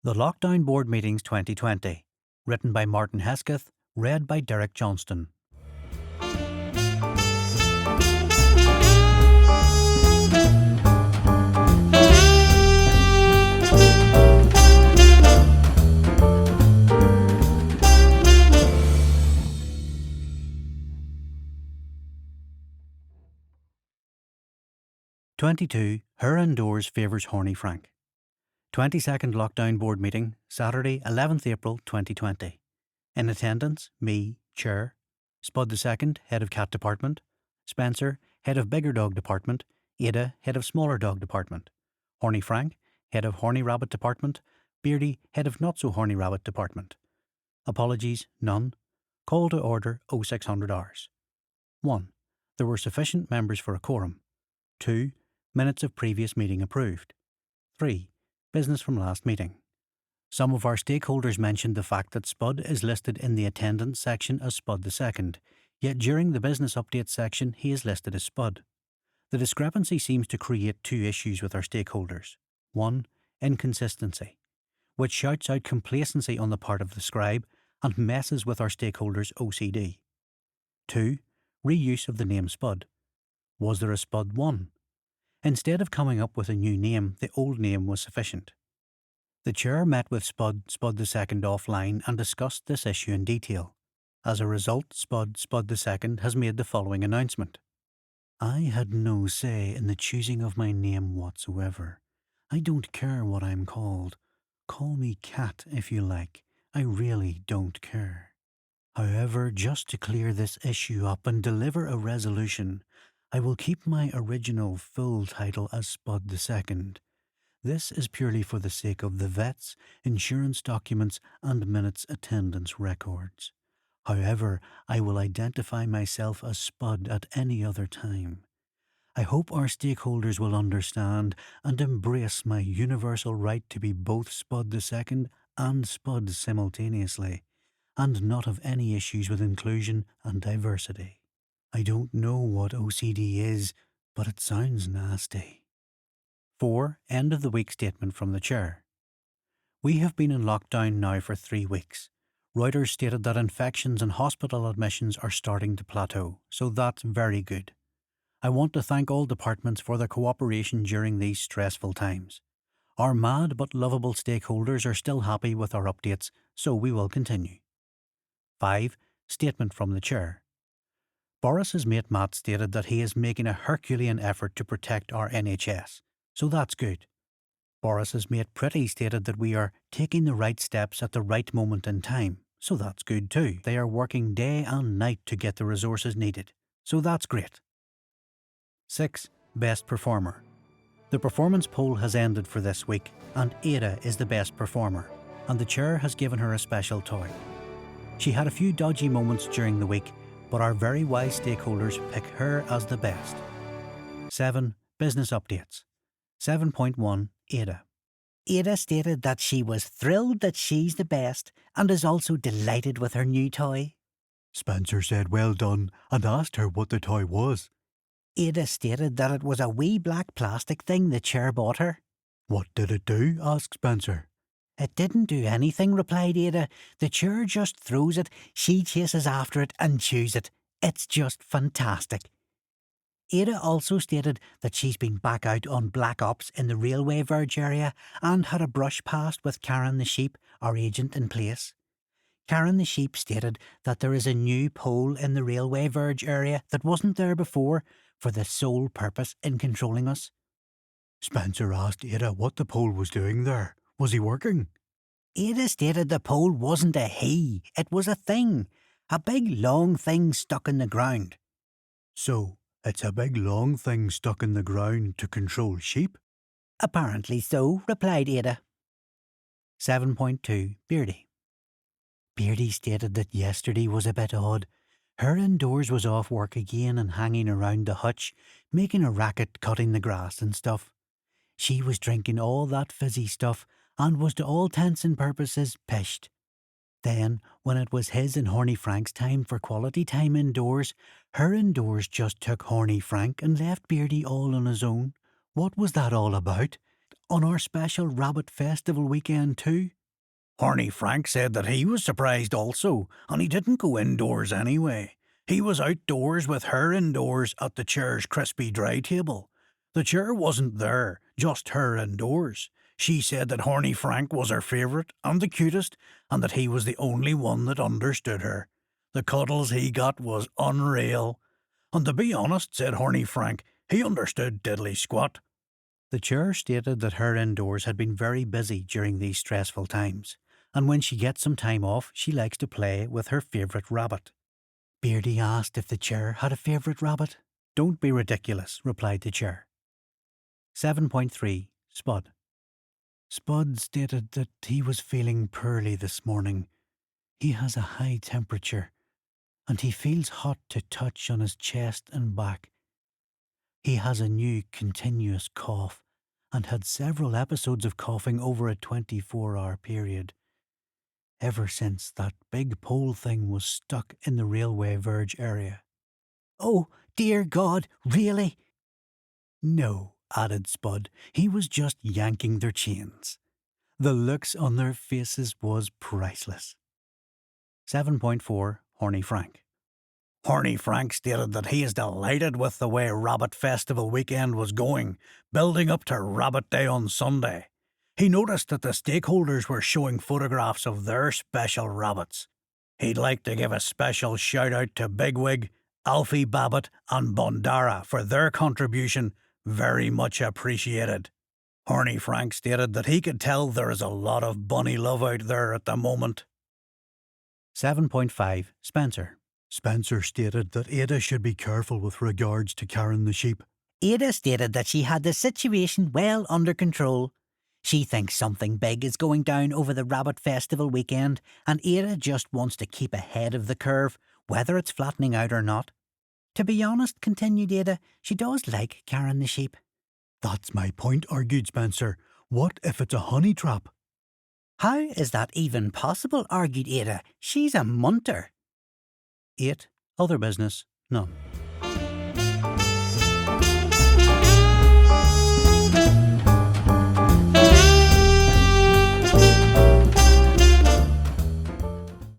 The Lockdown Board Meetings 2020. Written by Martin Hesketh. Read by Derek Johnston. "22. Her indoors favours Horny Frank. 22nd Lockdown Board Meeting, Saturday, 11th April 2020. In attendance, me, Chair, Spud II, Head of Cat Department, Spencer, Head of Bigger Dog Department, Ada, Head of Smaller Dog Department, Horny Frank, Head of Horny Rabbit Department, Beardy, Head of Not So Horny Rabbit Department. Apologies, none. Call to order 0600 hours. 1. There were sufficient members for a quorum. 2. Minutes of previous meeting approved. 3. Business from last meeting. Some of our stakeholders mentioned the fact that Spud is listed in the attendance section as Spud II, yet during the business update section he is listed as Spud. The discrepancy seems to create two issues with our stakeholders. 1. Inconsistency, which shouts out complacency on the part of the scribe and messes with our stakeholders' OCD. 2. Reuse of the name Spud. Was there a Spud 1? Instead of coming up with a new name, the old name was sufficient. The Chair met with Spud II offline and discussed this issue in detail. As a result, Spud II has made the following announcement. I had no say in the choosing of my name whatsoever. I don't care what I'm called. Call me Cat if you like. I really don't care. However, just to clear this issue up and deliver a resolution, I will keep my original full title as Spud II. This is purely for the sake of the vets, insurance documents and minutes attendance records. However, I will identify myself as Spud at any other time. I hope our stakeholders will understand and embrace my universal right to be both Spud II and Spud simultaneously, and not have any issues with inclusion and diversity. I don't know what OCD is, but it sounds nasty. 4. End of the week statement from the Chair. We have been in lockdown now for 3 weeks. Reuters stated that infections and hospital admissions are starting to plateau, so that's very good. I want to thank all departments for their cooperation during these stressful times. Our mad but lovable stakeholders are still happy with our updates, so we will continue. 5. Statement from the Chair. Boris's mate Matt stated that he is making a Herculean effort to protect our NHS, so that's good. Boris's mate Pretty stated that we are taking the right steps at the right moment in time, so that's good too. They are working day and night to get the resources needed, so that's great. 6. Best Performer. The performance poll has ended for this week, and Ada is the best performer, and the Chair has given her a special toy. She had a few dodgy moments during the week, but our very wise stakeholders pick her as the best. 7. Business updates. 7.1. Ada. Ada stated that she was thrilled that she's the best and is also delighted with her new toy. Spencer said well done and asked her what the toy was. Ada stated that it was a wee black plastic thing the Chair bought her. What did it do? Asked Spencer. It didn't do anything, replied Ada. The Chair just throws it, she chases after it and chews it. It's just fantastic. Ada also stated that she's been back out on Black Ops in the railway verge area and had a brush past with Karen the Sheep, our agent in place. Karen the Sheep stated that there is a new pole in the railway verge area that wasn't there before for the sole purpose in controlling us. Spencer asked Ada what the pole was doing there. Was he working? Ada stated the pole wasn't a he, it was a thing. A big long thing stuck in the ground. So, it's a big long thing stuck in the ground to control sheep? Apparently so, replied Ada. 7.2. Beardy. Beardy stated that yesterday was a bit odd. Her indoors was off work again and hanging around the hutch, making a racket cutting the grass and stuff. She was drinking all that fizzy stuff and was to all intents and purposes pished. Then, when it was his and Horny Frank's time for quality time indoors, her indoors just took Horny Frank and left Beardy all on his own. What was that all about? on our special Rabbit Festival weekend too? Horny Frank said that he was surprised also, and he didn't go indoors anyway. He was outdoors with her indoors at the chair's crispy dry table. The chair wasn't there, just her indoors. She said that Horny Frank was her favourite and the cutest, and that he was the only one that understood her. The cuddles he got was unreal. And to be honest, said Horny Frank, he understood diddly squat. The chair stated that her indoors had been very busy during these stressful times, and when she gets some time off, she likes to play with her favourite rabbit. Beardy asked if the chair had a favourite rabbit. Don't be ridiculous, replied the chair. 7.3. Spud. Spud stated that he was feeling poorly this morning. He has a high temperature, and he feels hot to touch on his chest and back. He has a new continuous cough, and had several episodes of coughing over a 24-hour period. Ever since that big pole thing was stuck in the railway verge area. Oh, dear God, really? No, added Spud, he was just yanking their chains. The looks on their faces was priceless. 7.4. Horny Frank. Horny Frank stated that he is delighted with the way Rabbit Festival weekend was going, building up to Rabbit Day on Sunday. He noticed that the stakeholders were showing photographs of their special rabbits. He'd like to give a special shout out to Bigwig, Alfie Babbitt and Bondara for their contribution, very much appreciated. Horny Frank stated that he could tell there is a lot of bunny love out there at the moment. 7.5. Spencer. Spencer stated that Ada should be careful with regards to Karen the sheep. Ada stated that she had the situation well under control. She thinks something big is going down over the Rabbit Festival weekend, and Ada just wants to keep ahead of the curve, whether it's flattening out or not. To be honest, continued Ada, she does like Karen the sheep. That's my point, argued Spencer. What if it's a honey trap? How is that even possible, argued Ada. She's a munter. 8. Other business, none.